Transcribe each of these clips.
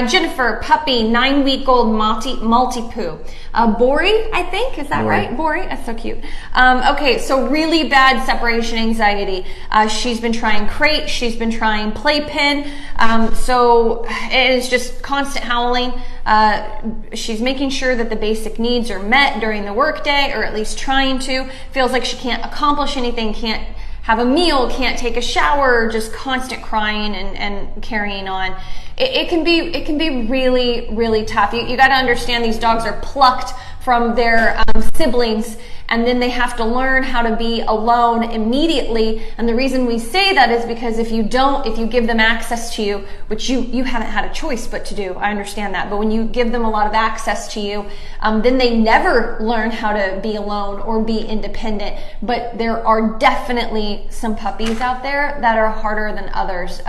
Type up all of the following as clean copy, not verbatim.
Jennifer, puppy, 9-week-old Maltipoo. Bori, I think, is that right? Bori, that's so cute. Okay, so really bad separation anxiety. She's been trying crate, she's been trying playpen, so it is just constant howling. She's making sure that the basic needs are met during the workday, or at least trying to. Feels like she can't accomplish anything, can't have a meal, can't take a shower, just constant crying and carrying on. It can be really, really tough. You got to understand these dogs are plucked from their siblings, and then they have to learn how to be alone immediately. And the reason we say that is because if you give them access to you, which you haven't had a choice but to do, I understand that, but when you give them a lot of access to you, then they never learn how to be alone or be independent. But there are definitely some puppies out there that are harder than others.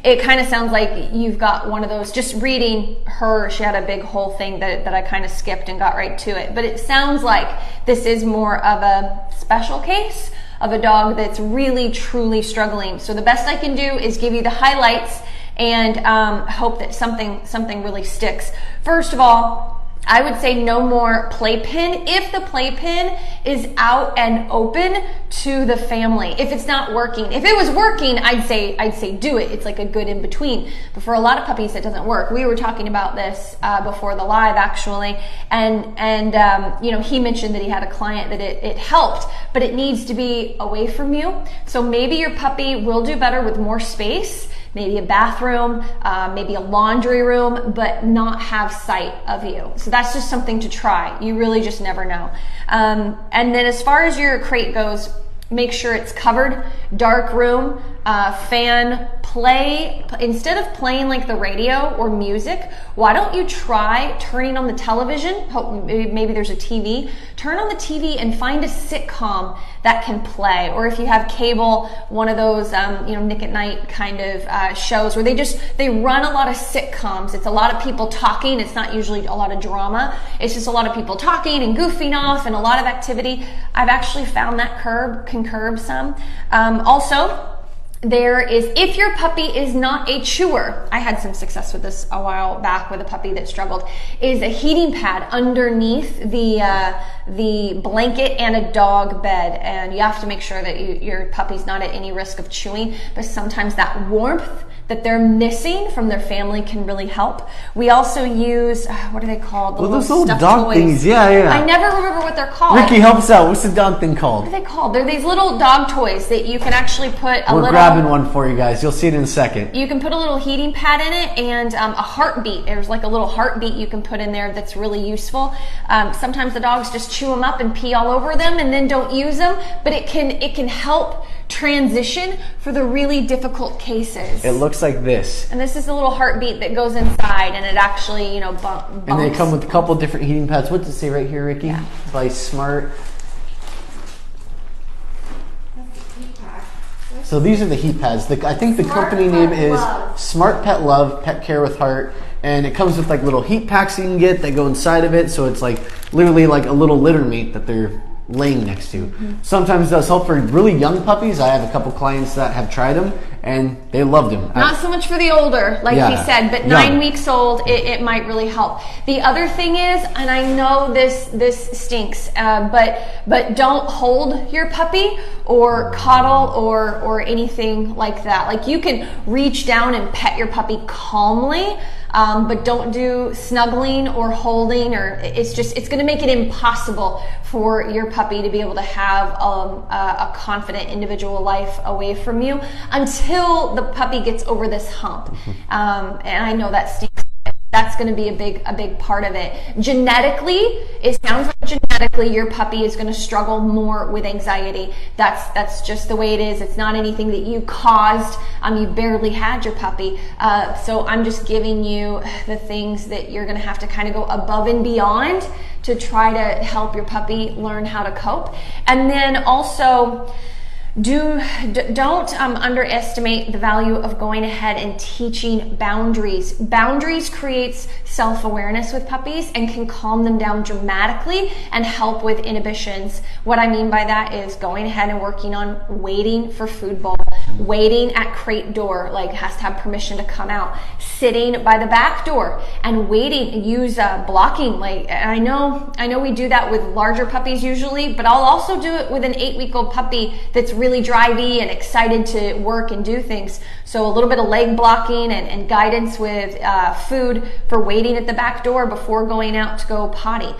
It kind of sounds like you've got one of those. Just reading her, she had a big whole thing that I kind of skipped and got right to it. But it sounds like this is more of a special case of a dog that's really, truly struggling. So the best I can do is give you the highlights and hope that something really sticks. First of all, I would say no more playpen if the playpen is out and open to the family. If it's not working, if it was working, I'd say do it. It's like a good in between. But for a lot of puppies, it doesn't work. We were talking about this before the live actually, and he mentioned that he had a client that it helped, but it needs to be away from you. So maybe your puppy will do better with more space. Maybe a bathroom, maybe a laundry room, but not have sight of you. So that's just something to try. You really just never know. And then as far as your crate goes, make sure it's covered, dark room, fan, play. Instead of playing like the radio or music, why don't you try turning on the television? Maybe there's a TV. Turn on the TV and find a sitcom that can play. Or if you have cable, one of those Nick at Night kind of shows where they run a lot of sitcoms. It's a lot of people talking. It's not usually a lot of drama. It's just a lot of people talking and goofing off and a lot of activity. I've actually found that can curb some. Also, there is, if your puppy is not a chewer, I had some success with this a while back with a puppy that struggled, is a heating pad underneath the blanket and a dog bed. And you have to make sure that your puppy's not at any risk of chewing, but sometimes that warmth that they're missing from their family can really help. We also use, what are they called? Those little dog toys. Things, yeah. I never remember what they're called. Ricky, help us out. What's the dog thing called? What are they called? They're these little dog toys that you can actually put We're grabbing one for you guys. You'll see it in a second. You can put a little heating pad in it and a heartbeat. There's like a little heartbeat you can put in there that's really useful. Sometimes the dogs just chew them up and pee all over them and then don't use them, but it can help transition for the really difficult cases. It looks like this. And this is a little heartbeat that goes inside and it actually, bumps. And they come with a couple different heating pads. What does it say right here, Ricky? Yeah. By Smart. So these are the heat pads. I think the company name is Smart Pet Love, Pet Care with Heart. And it comes with like little heat packs you can get that go inside of it. So it's like literally like a little litter mate that they're laying next to. Sometimes it does help for really young puppies. I have a couple clients that have tried them and they loved them. Not so much for the older, like he said, but 9 weeks old, it might really help. The other thing is, and I know this stinks, but don't hold your puppy or coddle or anything like that. Like you can reach down and pet your puppy calmly, but don't do snuggling or holding, or it's going to make it impossible for your puppy to be able to have a confident individual life away from you until the puppy gets over this hump. And I know that stinks. That's going to be a big part of it. Genetically, it sounds like genetically your puppy is going to struggle more with anxiety. That's just the way it is. It's not anything that you caused. You barely had your puppy. So I'm just giving you the things that you're going to have to kind of go above and beyond to try to help your puppy learn how to cope. And then also, don't underestimate the value of going ahead and teaching boundaries. Boundaries creates self-awareness with puppies and can calm them down dramatically and help with inhibitions. What I mean by that is going ahead and working on waiting for food bowl, waiting at crate door, like has to have permission to come out, sitting by the back door and waiting, use blocking. Like, I know we do that with larger puppies usually, but I'll also do it with an 8-week-old puppy that's really drivey and excited to work and do things. So a little bit of leg blocking and guidance with food for waiting at the back door before going out to go potty.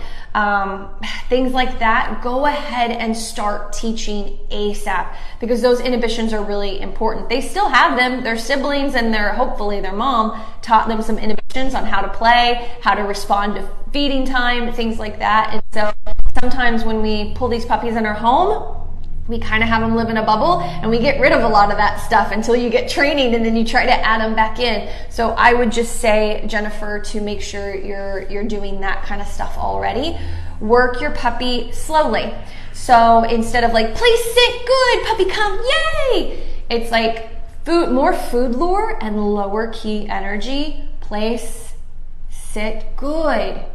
Things like that, go ahead and start teaching ASAP, because those inhibitions are really important. They still have them. Their siblings and hopefully their mom taught them some inhibitions on how to play, how to respond to feeding time, things like that. And so sometimes when we pull these puppies in our home, we kind of have them live in a bubble and we get rid of a lot of that stuff until you get training, and then you try to add them back in. So I would just say, Jennifer, to make sure you're doing that kind of stuff already. Work your puppy slowly. So instead of like, please sit, good, puppy come, yay! It's like more food lure and lower key energy. Place, sit, good,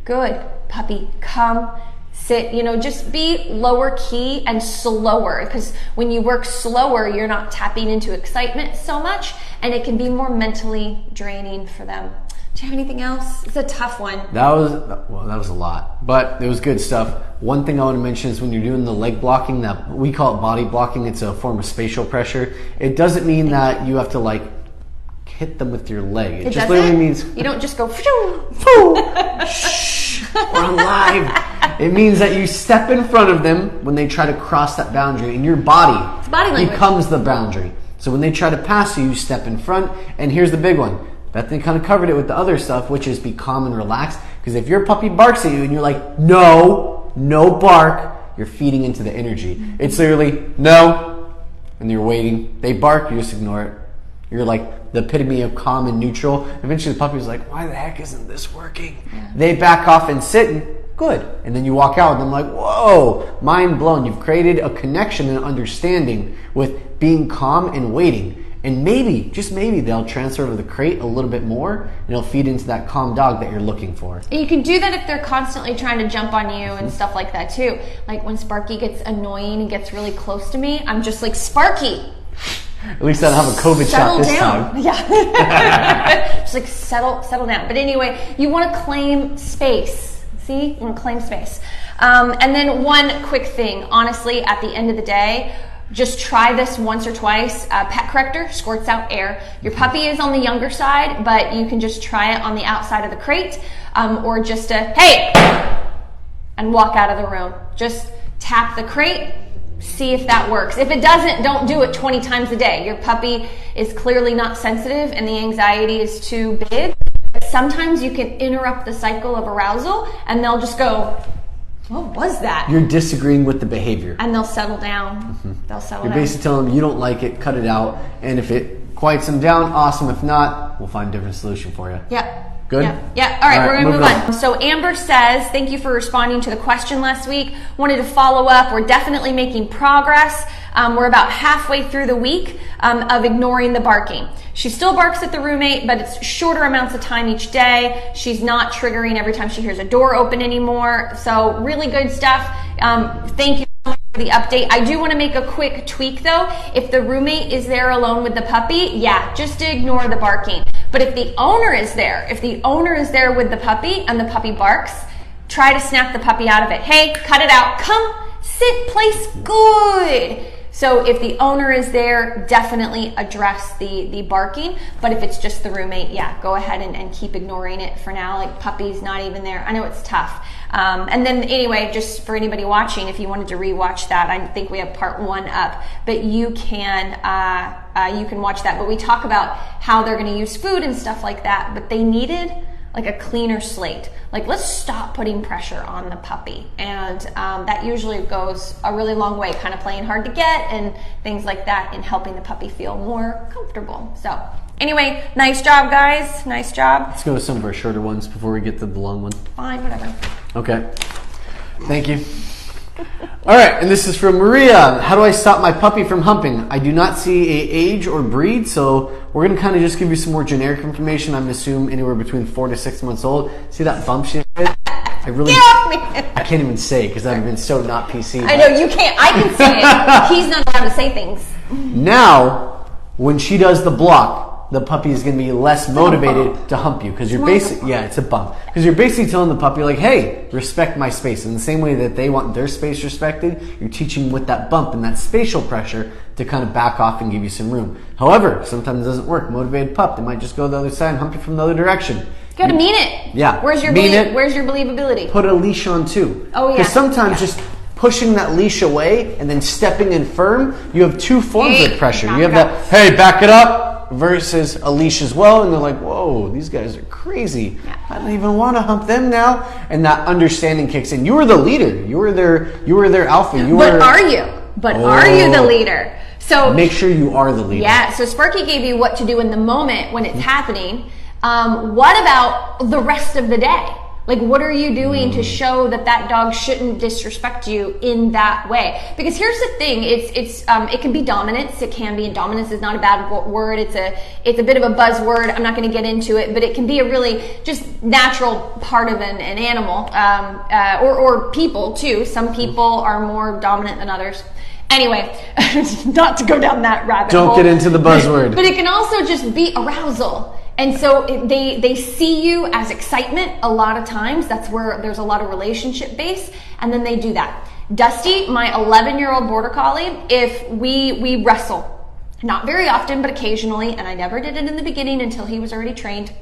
puppy come, sit, just be lower key and slower, because when you work slower, you're not tapping into excitement so much, and it can be more mentally draining for them. Do you have anything else? It's a tough one. That was a lot, but it was good stuff. One thing I want to mention is when you're doing the leg blocking, that we call it body blocking. It's a form of spatial pressure. It doesn't mean that you have to like hit them with your leg. It just literally means you don't just go shh, we're on live. It means that you step in front of them when they try to cross that boundary, and your body becomes the boundary. So when they try to pass you, you step in front. And here's the big one. Bethany kind of covered it with the other stuff, which is be calm and relaxed. Because if your puppy barks at you and you're like, no bark, you're feeding into the energy. It's literally no, and you're waiting. They bark, you just ignore it. You're like the epitome of calm and neutral. Eventually the puppy's like, why the heck isn't this working? Yeah. They back off and sit, and good. And then you walk out and I'm like, whoa, mind blown. You've created a connection and understanding with being calm and waiting. And maybe, just maybe, they'll transfer over the crate a little bit more, and it'll feed into that calm dog that you're looking for. And you can do that if they're constantly trying to jump on you and stuff like that too. Like when Sparky gets annoying and gets really close to me, I'm just like, Sparky, at least I don't have a COVID shot this time. Yeah. Just like settle down. But anyway, you want to claim space. See? You want to claim space. And then one quick thing, honestly, at the end of the day, just try this once or twice. Pet corrector squirts out air. Your puppy is on the younger side, but you can just try it on the outside of the crate, or just hey, and walk out of the room. Just tap the crate, see if that works. If it doesn't, don't do it 20 times a day. Your puppy is clearly not sensitive and the anxiety is too big. But sometimes you can interrupt the cycle of arousal and they'll just go, what was that? You're disagreeing with the behavior. And they'll settle down. Mm-hmm. They'll settle down. You're basically telling them you don't like it, cut it out. And if it quiets them down, awesome. If not, we'll find a different solution for you. Yeah. Good? Yeah. All right, we're going to move on. So Amber says, thank you for responding to the question last week. Wanted to follow up. We're definitely making progress. We're about halfway through the week of ignoring the barking. She still barks at the roommate, but it's shorter amounts of time each day. She's not triggering every time she hears a door open anymore. So really good stuff. Thank you so much for the update. I do want to make a quick tweak though. If the roommate is there alone with the puppy, yeah, just ignore the barking. But if the owner is there with the puppy and the puppy barks, try to snap the puppy out of it. Hey, cut it out. Come, sit, place, good. So if the owner is there, definitely address the barking. But if it's just the roommate, yeah, go ahead and keep ignoring it for now. Like puppy's not even there. I know it's tough. And then anyway, just for anybody watching, if you wanted to rewatch that, I think we have part 1 up, but you can watch that. But we talk about how they're going to use food and stuff like that, but they needed like a cleaner slate. Like, let's stop putting pressure on the puppy. And that usually goes a really long way, kind of playing hard to get and things like that, and helping the puppy feel more comfortable. So anyway, nice job, guys. Nice job. Let's go with some of our shorter ones before we get to the long one. Fine, whatever. Okay. Thank you. All right, and this is from Maria. How do I stop my puppy from humping? I do not see a age or breed, so we're going to kind of just give you some more generic information. I'm assuming anywhere between 4 to 6 months old. See that bump she had? I can't even say because I've been so not PC. I know, you can't. I can say it. He's not allowed to say things. Now, when she does the block, the puppy is going to be less motivated to hump you because you're basically, it's a bump. Because you're basically telling the puppy like, hey, respect my space. In the same way that they want their space respected, you're teaching with that bump and that spatial pressure to kind of back off and give you some room. However, sometimes it doesn't work. Motivated pup, they might just go the other side and hump you from the other direction. You gotta mean it. Yeah. Where's your believability? Put a leash on too. Oh, yeah. Because sometimes just pushing that leash away and then stepping in firm, you have two forms of pressure. You have that, hey, back it up, versus a leash as well. And they're like, whoa, these guys are crazy. Yeah. I don't even want to hump them now. And that understanding kicks in. You were the leader. You were their alpha. Are you the leader? So make sure you are the leader. Yeah, so Sparky gave you what to do in the moment when it's happening. What about the rest of the day? Like, what are you doing to show that dog shouldn't disrespect you in that way? Because here's the thing: it can be dominance. It can be, and dominance is not a bad word. It's a bit of a buzzword. I'm not going to get into it, but it can be a really just natural part of an animal, or people too. Some people are more dominant than others. Anyway, not to go down that rabbit hole. Don't get into the buzzword. But it can also just be arousal. And so they see you as excitement a lot of times. That's where there's a lot of relationship base. And then they do that. Dusty, my 11-year-old border collie, if we wrestle, not very often, but occasionally, and I never did it in the beginning until he was already trained.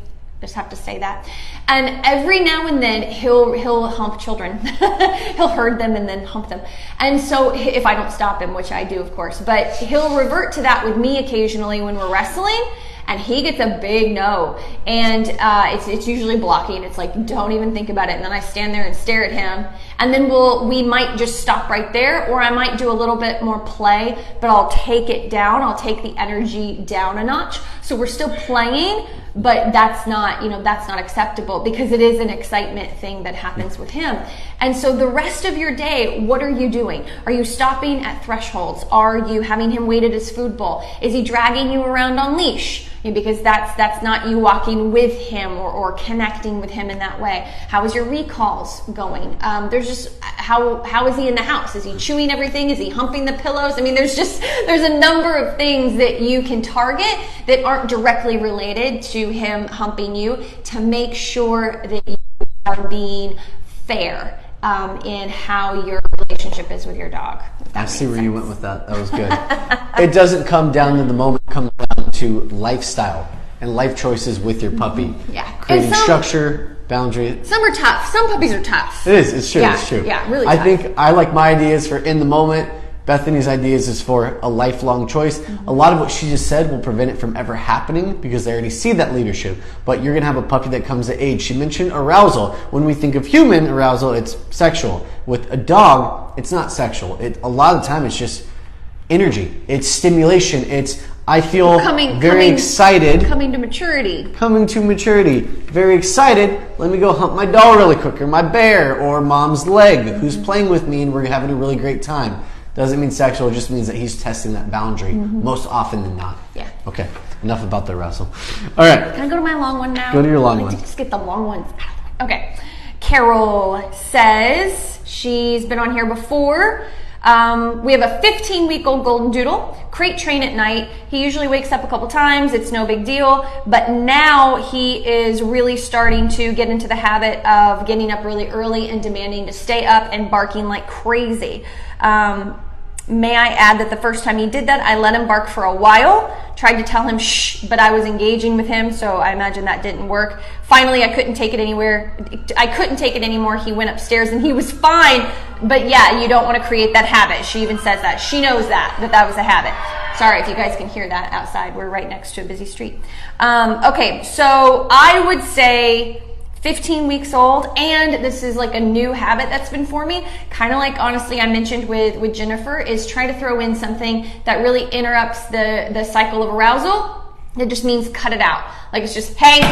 Just have to say that. And every now and then he'll hump children. He'll herd them and then hump them. And so if I don't stop him, which I do, of course, but he'll revert to that with me occasionally when we're wrestling. And he gets a big no, and it's usually blocking. It's like, don't even think about it. And then I stand there and stare at him, and then we might just stop right there, or I might do a little bit more play, but I'll take it down. I'll take the energy down a notch. So we're still playing, but that's not acceptable because it is an excitement thing that happens with him. And so the rest of your day, what are you doing? Are you stopping at thresholds? Are you having him wait at his food bowl? Is he dragging you around on leash? Because that's not you walking with him or connecting with him in that way. How is your recalls going? There's just how is he in the house? Is he chewing everything? Is he humping the pillows? I mean, there's a number of things that you can target that aren't directly related to him humping you to make sure that you are being fair in how your relationship is with your dog. I see where you went with that. That was good. It doesn't come down to the moment. It comes down to lifestyle and life choices with your puppy. Yeah. Creating structure, boundary. Some are tough. Some puppies are tough. It is. It's true. Yeah, it's true. Yeah, really tough. I think I like my ideas for in the moment. Bethany's ideas is for a lifelong choice. A lot of what she just said will prevent it from ever happening because they already see that leadership. But you're going to have a puppy that comes to age. She mentioned arousal. When we think of human arousal, it's sexual. With a dog, it's not sexual. A lot of the time, it's just energy. It's stimulation. It's, I feel very excited. Coming to maturity. Very excited. Let me go hump my doll really quick, or my bear, or mom's leg, who's playing with me, and we're having a really great time. Doesn't mean sexual, it just means that he's testing that boundary most often than not. Yeah. Okay, enough about the wrestle. All right. Can I go to my long one now? Go to your long one. Just get the long ones out. Okay. Carol says she's been on here before. We have a 15-week-old golden doodle, crate train at night. He usually wakes up a couple times. It's no big deal. But now he is really starting to get into the habit of getting up really early and demanding to stay up and barking like crazy. May I add that the first time he did that, I let him bark for a while, tried to tell him shh, but I was engaging with him, so I imagine that didn't work. Finally, I couldn't take it anymore. He went upstairs and he was fine, but yeah, you don't want to create that habit. She even says that. She knows that was a habit. Sorry if you guys can hear that outside. We're right next to a busy street. Okay, so I would say 15 weeks old, and this is like a new habit that's been forming, kind of like honestly I mentioned with Jennifer, is try to throw in something that really interrupts the cycle of arousal. It just means cut it out. Like it's just hang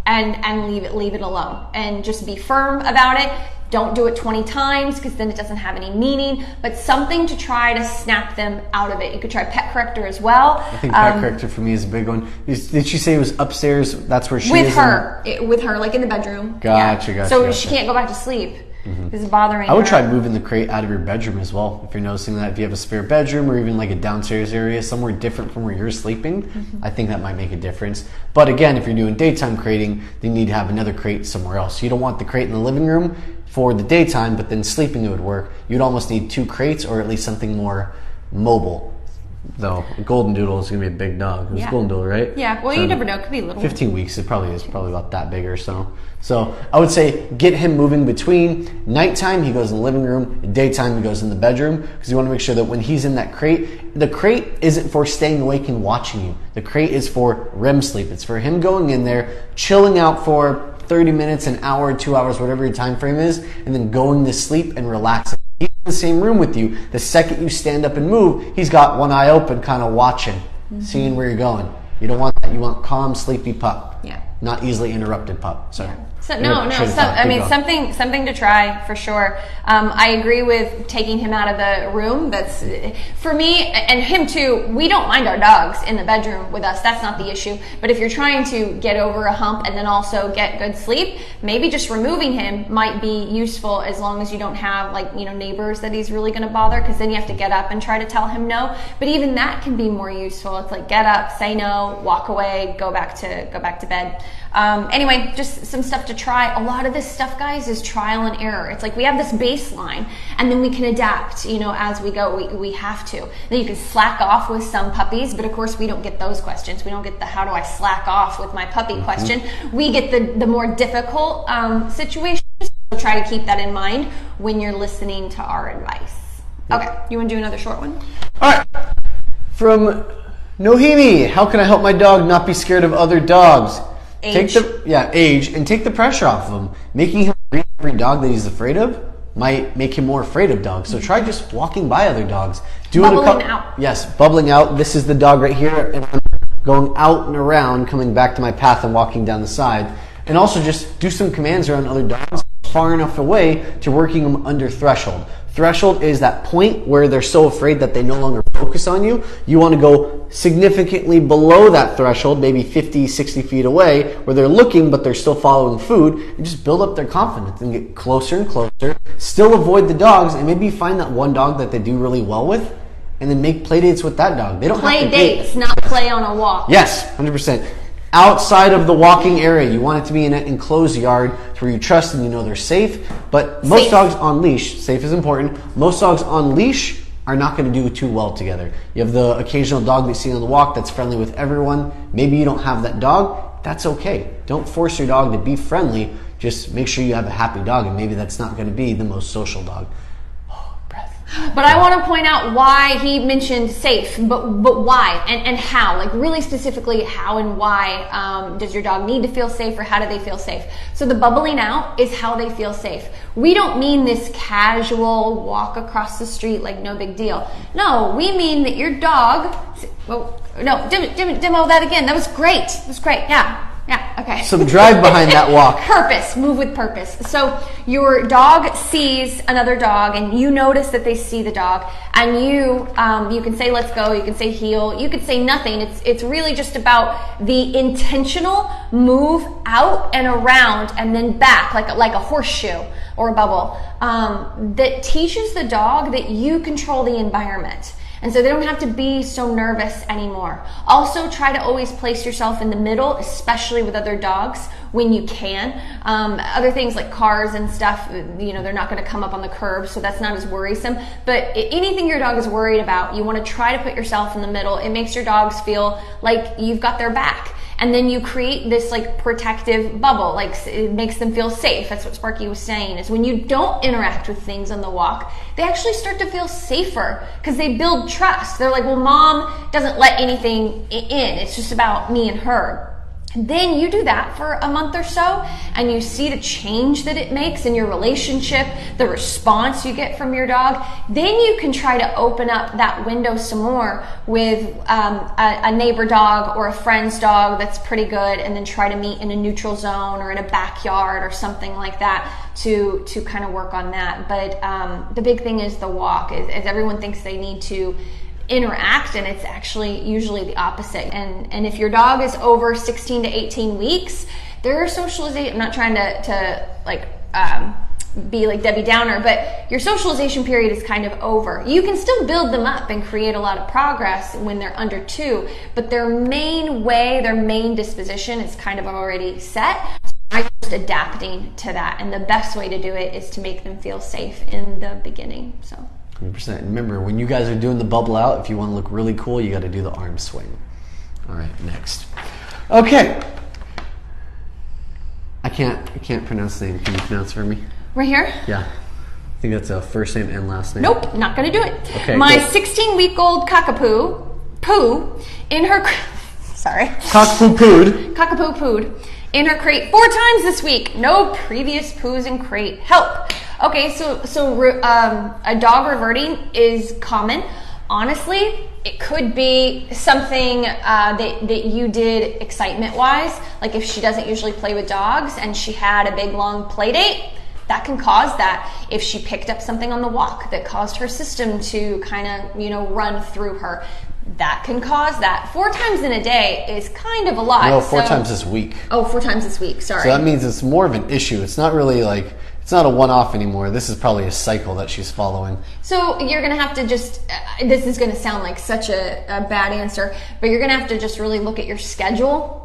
and leave it alone, and just be firm about it. Don't do it 20 times because then it doesn't have any meaning, but something to try to snap them out of it. You could try pet corrector as well. I think pet corrector for me is a big one. Did she say it was upstairs? That's where she is? With her, like in the bedroom. Gotcha. So she can't go back to sleep. This is bothering I would her. try moving the crate out of your bedroom as well. If you're noticing that, if you have a spare bedroom or even like a downstairs area, somewhere different from where you're sleeping, I think that might make a difference. But again, if you're doing daytime crating, then you need to have another crate somewhere else. You don't want the crate in the living room for the daytime, but then sleeping it would work. You'd almost need 2 crates or at least something more mobile. Though a golden doodle is going to be a big dog. It was golden doodle, right? Yeah, well, So you never know. It could be little. 15 weeks, it probably is probably about that big or so. So I would say get him moving between nighttime, he goes in the living room, daytime, he goes in the bedroom, because you want to make sure that when he's in that crate, the crate isn't for staying awake and watching you. The crate is for REM sleep. It's for him going in there, chilling out for 30 minutes, an hour, 2 hours, whatever your time frame is, and then going to sleep and relaxing. He's in the same room with you. The second you stand up and move, he's got one eye open, kind of watching, seeing where you're going. You don't want that. You want calm, sleepy pup. Yeah. Not easily interrupted pup. So, So, something to try for sure. I agree with taking him out of the room. That's for me and him too. We don't mind our dogs in the bedroom with us. That's not the issue. But if you're trying to get over a hump and then also get good sleep, maybe just removing him might be useful as long as you don't have neighbors that he's really going to bother, because then you have to get up and try to tell him no. But even that can be more useful. It's like get up, say no, walk away, go back to bed. Anyway, just some stuff to try. A lot of this stuff, guys, is trial and error. It's like we have this baseline and then we can adapt, as we go. We have to. Then you can slack off with some puppies, but of course we don't get those questions. We don't get the how do I slack off with my puppy question. We get the more difficult situations. So try to keep that in mind when you're listening to our advice. Okay, you want to do another short one? all right. From Nohimi, how can I help my dog not be scared of other dogs? Age. Age, and take the pressure off of him. Making him greet every dog that he's afraid of might make him more afraid of dogs. So try just walking by other dogs. Bubbling out. Yes, bubbling out. This is the dog right here, and I'm going out and around, coming back to my path and walking down the side. And also just do some commands around other dogs far enough away to working them under threshold. Threshold is that point where they're so afraid that they no longer focus on you. You want to go significantly below that threshold, maybe 50, 60 feet away, where they're looking but they're still following food, and just build up their confidence and get closer and closer. Still avoid the dogs, and maybe find that one dog that they do really well with, and then make play dates with that dog. They don't Play have to dates, not play on a walk. Yes, 100%. Outside of the walking area, you want it to be in an enclosed yard where you trust and you know they're safe. But most dogs on leash, safe is important. Most dogs on leash are not going to do too well together. You have the occasional dog that you see on the walk that's friendly with everyone. Maybe you don't have that dog. That's okay. Don't force your dog to be friendly. Just make sure you have a happy dog, and maybe that's not going to be the most social dog. But I want to point out why he mentioned safe, but why and how, like really specifically how and why does your dog need to feel safe, or how do they feel safe? So the bubbling out is how they feel safe. We don't mean this casual walk across the street like no big deal. No, we mean that your dog, demo that again. That was great. It was great. Yeah, okay. Some drive behind that walk. Purpose, move with purpose. So your dog sees another dog, and you notice that they see the dog, and you can say let's go, you can say heel, you could say nothing. It's really just about the intentional move out and around and then back, like a horseshoe or a bubble, that teaches the dog that you control the environment. And so they don't have to be so nervous anymore. Also, try to always place yourself in the middle, especially with other dogs when you can. Other things like cars and stuff, they're not going to come up on the curb, so that's not as worrisome. But anything your dog is worried about, you want to try to put yourself in the middle. It makes your dogs feel like you've got their back. And then you create this like protective bubble, like it makes them feel safe. That's what Sparky was saying, is when you don't interact with things on the walk, they actually start to feel safer because they build trust. They're like, well, mom doesn't let anything in. It's just about me and her. Then you do that for a month or so, and you see the change that it makes in your relationship, the response you get from your dog. Then you can try to open up that window some more with a neighbor dog or a friend's dog that's pretty good, and then try to meet in a neutral zone or in a backyard or something like that to kind of work on that. But the big thing is the walk, is everyone thinks they need to interact, and it's actually usually the opposite. And if your dog is over 16 to 18 weeks, their socialization, I'm not trying to be like Debbie Downer, but your socialization period is kind of over. You can still build them up and create a lot of progress when they're under 2, but their main disposition is kind of already set. So I'm just adapting to that, and the best way to do it is to make them feel safe in the beginning. So 100%. Remember, when you guys are doing the bubble out, if you want to look really cool, you got to do the arm swing. All right, next. Okay. I can't pronounce the name. Can you pronounce it for me? Right here? Yeah. I think that's a first name and last name. Nope, not gonna do it. Okay, my cool. 16-week-old cockapoo in her cockapoo pooed in her crate 4 times this week. No previous poos in crate. Help. Okay, so a dog reverting is common. Honestly, it could be something that you did excitement-wise. Like if she doesn't usually play with dogs and she had a big, long play date, that can cause that. If she picked up something on the walk that caused her system to kind of, run through her, that can cause that. 4 times in a day is kind of a lot. No, 4 times this week. Oh, 4 times this week, sorry. So that means it's more of an issue. It's not really like, it's not a one-off anymore. This is probably a cycle that she's following. So you're going to have to just, this is going to sound like such a bad answer, but you're going to have to just really look at your schedule.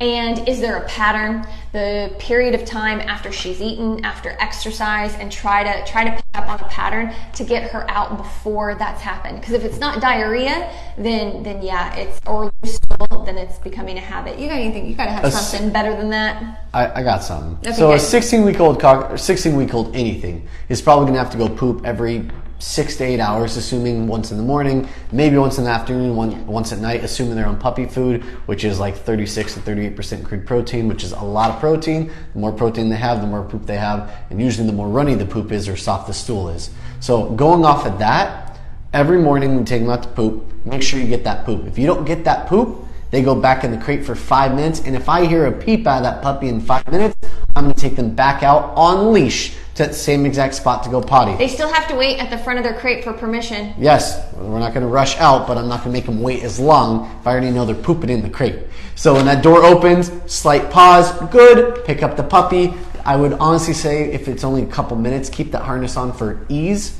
And is there a pattern, the period of time after she's eaten, after exercise, and try to pick up on a pattern to get her out before that's happened. Because if it's not diarrhea, then yeah, or loose stool, then it's becoming a habit. You got anything? You got to have something better than that. I got something. Okay, so good. a 16-week-old anything is probably going to have to go poop every 6 to 8 hours, assuming once in the morning, maybe once in the afternoon, once at night, assuming they're on puppy food, which is like 36 to 38% crude protein, which is a lot of protein. The more protein they have, the more poop they have, and usually the more runny the poop is or soft the stool is. So going off of that, every morning when you take them out to poop, make sure you get that poop. If you don't get that poop, they go back in the crate for 5 minutes, and if I hear a peep out of that puppy in 5 minutes, I'm going to take them back out on leash to that same exact spot to go potty. They still have to wait at the front of their crate for permission. Yes, we're not going to rush out, but I'm not going to make them wait as long if I already know they're pooping in the crate. So when that door opens, slight pause, good, pick up the puppy. I would honestly say if it's only a couple minutes, keep that harness on for ease.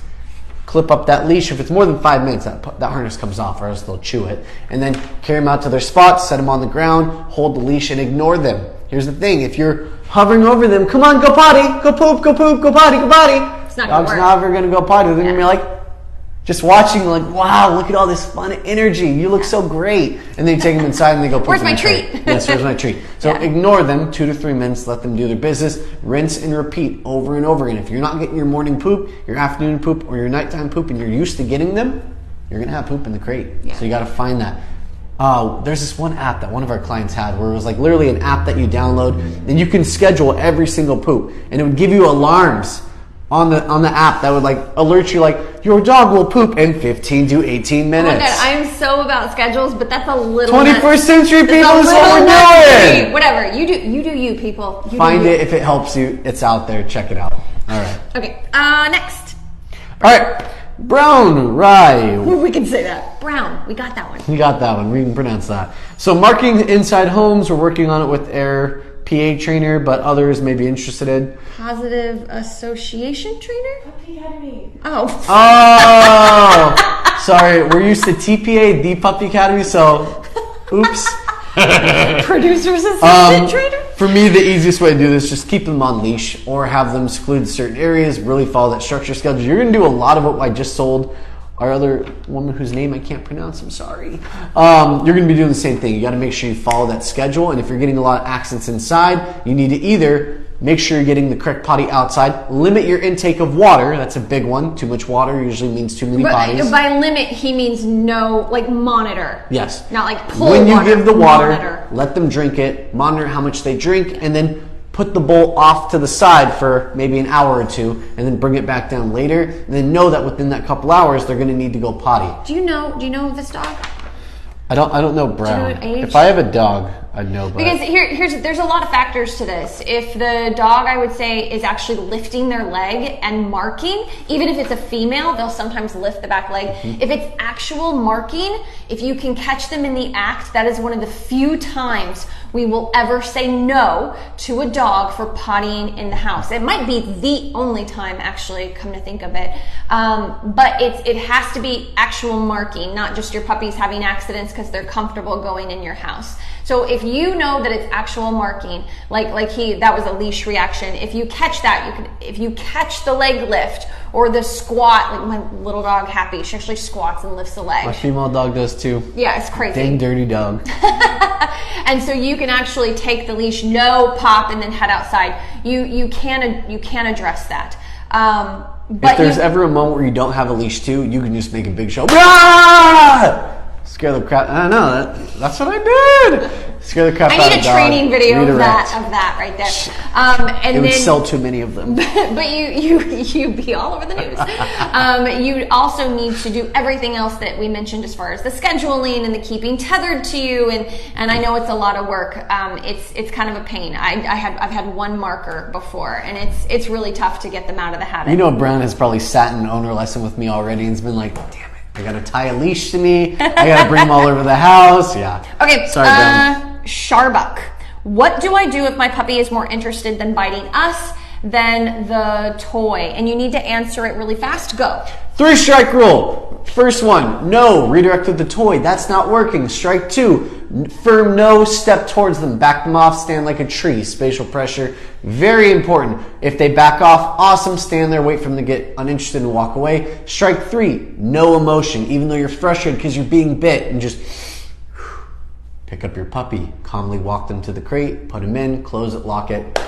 Clip up that leash. If it's more than 5 minutes, that harness comes off or else they'll chew it. And then carry them out to their spots, set them on the ground, hold the leash and ignore them. Here's the thing, if you're hovering over them, come on, go potty, go poop, go poop, go potty, go potty. It's not Dog's never going to go potty. They're going to be like, just watching like, wow, look at all this fun energy. You look so great. And then you take them inside and they go poop. Where's my treat? Yes, where's my treat? So ignore them 2 to 3 minutes, let them do their business, rinse and repeat over and over again. If you're not getting your morning poop, your afternoon poop, or your nighttime poop, and you're used to getting them, you're going to have poop in the crate. Yeah. So you got to find that. There's this one app that one of our clients had where it was like literally an app that you download and you can schedule every single poop, and it would give you alarms on the app that would like alert you like your dog will poop in 15 to 18 minutes. Oh my God, I am so about schedules, but that's a little 21st century people is what we're doing. Whatever, you do you people. Find it if it helps you. It's out there. Check it out. All right. Okay. Next. All right. Brown rye. We can say that. Brown. We got that one. We got that one. We can pronounce that. So marking inside homes. We're working on it with our PA trainer, but others may be interested in. Positive association trainer? Puppy Academy. Oh. Oh. Sorry. We're used to TPA, the Puppy Academy. So, oops. Producer's assistant trainer? For me, the easiest way to do this is just keep them on leash or have them seclude certain areas, really follow that structure schedule. You're going to do a lot of what I just sold our other woman whose name I can't pronounce, I'm sorry. You're going to be doing the same thing. You got to make sure you follow that schedule, and if you're getting a lot of accidents inside, you need to either make sure you're getting the correct potty outside, limit your intake of water, that's a big one. Too much water usually means too many potties. By limit, he means no, like monitor. Yes. Not like pull when you water, give the water, monitor. Let them drink it, monitor how much they drink, and then put the bowl off to the side for maybe an hour or two, and then bring it back down later, and then know that within that couple hours they're going to need to go potty. Do you know this dog? I don't know Brown. Do you know age? If I have a dog, I'd know. But because there's a lot of factors to this. If the dog, I would say, is actually lifting their leg and marking, even if it's a female, they'll sometimes lift the back leg. Mm-hmm. If it's actual marking, if you can catch them in the act, that is one of the few times we will ever say no to a dog for pottying in the house. It might be the only time, actually, come to think of it. But it has to be actual marking, not just your puppies having accidents because they're comfortable going in your house. So if you know that it's actual marking, that was a leash reaction. If you catch that, if you catch the leg lift or the squat, like my little dog Happy, she actually squats and lifts the leg. My female dog does too. Yeah, it's crazy. Dang dirty dog. And so you can actually take the leash, no pop, and then head outside. You can address that. But if there's ever a moment where you don't have a leash too, you can just make a big show. Ah! Scare the crap. I don't know. That's what I did. Scare the crap out of the dog. I need a training video of that right there. It would sell too many of them. But you'd be all over the news. You also need to do everything else that we mentioned as far as the scheduling and the keeping tethered to you. And I know it's a lot of work. It's kind of a pain. I've had one marker before, and it's really tough to get them out of the habit. You know, Brown has probably sat in an owner lesson with me already and has been like, damn it. I gotta tie a leash to me. I gotta bring them all over the house. Yeah. Okay. Sorry, Ben. Sharbuck. What do I do if my puppy is more interested than biting us than the toy? And you need to answer it really fast. Go. 3-strike rule. First one, no. Redirect with the toy. That's not working. Strike 2, firm no. Step towards them. Back them off. Stand like a tree. Spatial pressure. Very important. If they back off, awesome. Stand there. Wait for them to get uninterested and walk away. Strike 3, no emotion. Even though you're frustrated because you're being bit, and just pick up your puppy. Calmly walk them to the crate. Put them in. Close it. Lock it.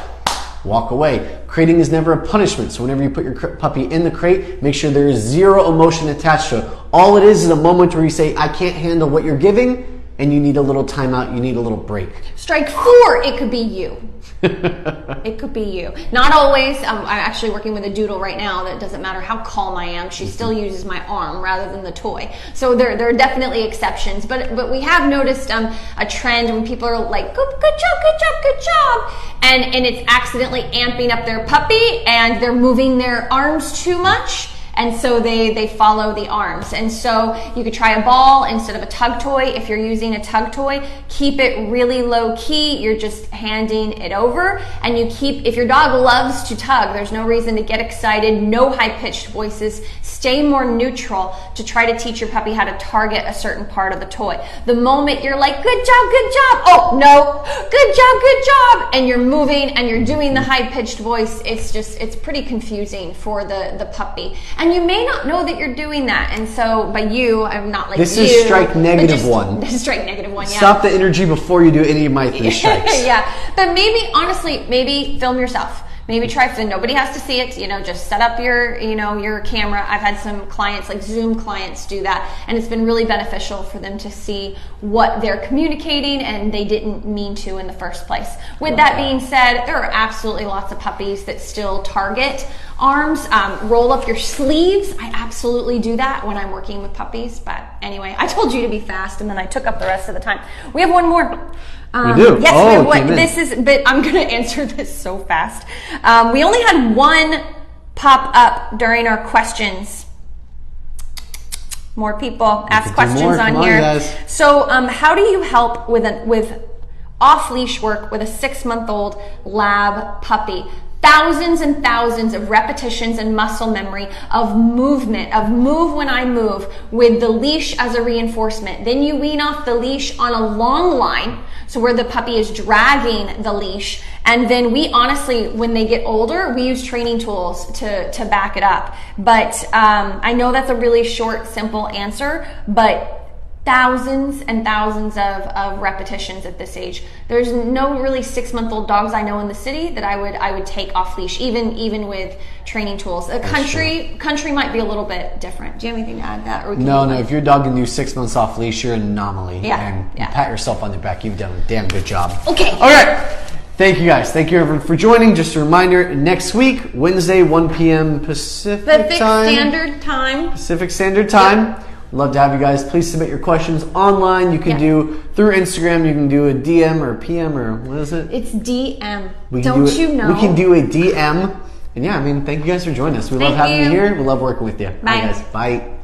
Walk away. Crating is never a punishment. So whenever you put your puppy in the crate, make sure there is zero emotion attached to it. All it is a moment where you say, I can't handle what you're giving, and you need a little timeout, you need a little break. Strike 4, it could be you. It could be you. Not always. I'm actually working with a doodle right now that doesn't matter how calm I am. She still uses my arm rather than the toy. So there are definitely exceptions. But we have noticed a trend when people are like, good job. And it's accidentally amping up their puppy and they're moving their arms too much. And so they follow the arms. And so you could try a ball instead of a tug toy. If you're using a tug toy, keep it really low key. You're just handing it over. And if your dog loves to tug, there's no reason to get excited, no high-pitched voices. Stay more neutral to try to teach your puppy how to target a certain part of the toy. The moment you're like, good job, oh no, good job, and you're moving and you're doing the high-pitched voice, it's pretty confusing for the puppy. And you may not know that you're doing that. And so by you, I'm not like this you. This is strike negative one. This is strike negative one, yeah. Stop the energy before you do any of my 3 strikes. Yeah. But maybe, honestly, maybe film yourself. Maybe try, so nobody has to see it, just set up your camera. I've had some clients, like Zoom clients, do that, and it's been really beneficial for them to see what they're communicating and they didn't mean to in the first place. With that being said, there are absolutely lots of puppies that still target arms. Roll up your sleeves. I absolutely do that when I'm working with puppies. But anyway, I told you to be fast, and then I took up the rest of the time. We have one more. We do? Yes, but I'm going to answer this so fast. We only had one pop up during our questions. More people ask questions on here. Guys. So how do you help with off-leash work with a 6-month-old lab puppy? Thousands and thousands of repetitions and muscle memory of movement, of move when I move, with the leash as a reinforcement. Then you wean off the leash on a long line, so where the puppy is dragging the leash. And then we honestly, when they get older, we use training tools to back it up. But I know that's a really short, simple answer, but thousands and thousands of repetitions at this age. There's no really 6-month-old dogs I know in the city that I would take off leash, even with training tools. Country might be a little bit different. Do you have anything to add to that? Or no. If your dog can do 6 months off leash, you're an anomaly. Yeah. And pat yourself on the back. You've done a damn good job. Okay. All right. Thank you guys. Thank you everyone for joining. Just a reminder, next week, Wednesday, 1 p.m. Pacific Standard Time. Yep. Love to have you guys. Please submit your questions online. You can do through Instagram. You can do a DM or a PM or what is it? It's DM. Don't you know? We can do a DM. And thank you guys for joining us. We love having you here. We love working with you. Bye guys. Bye.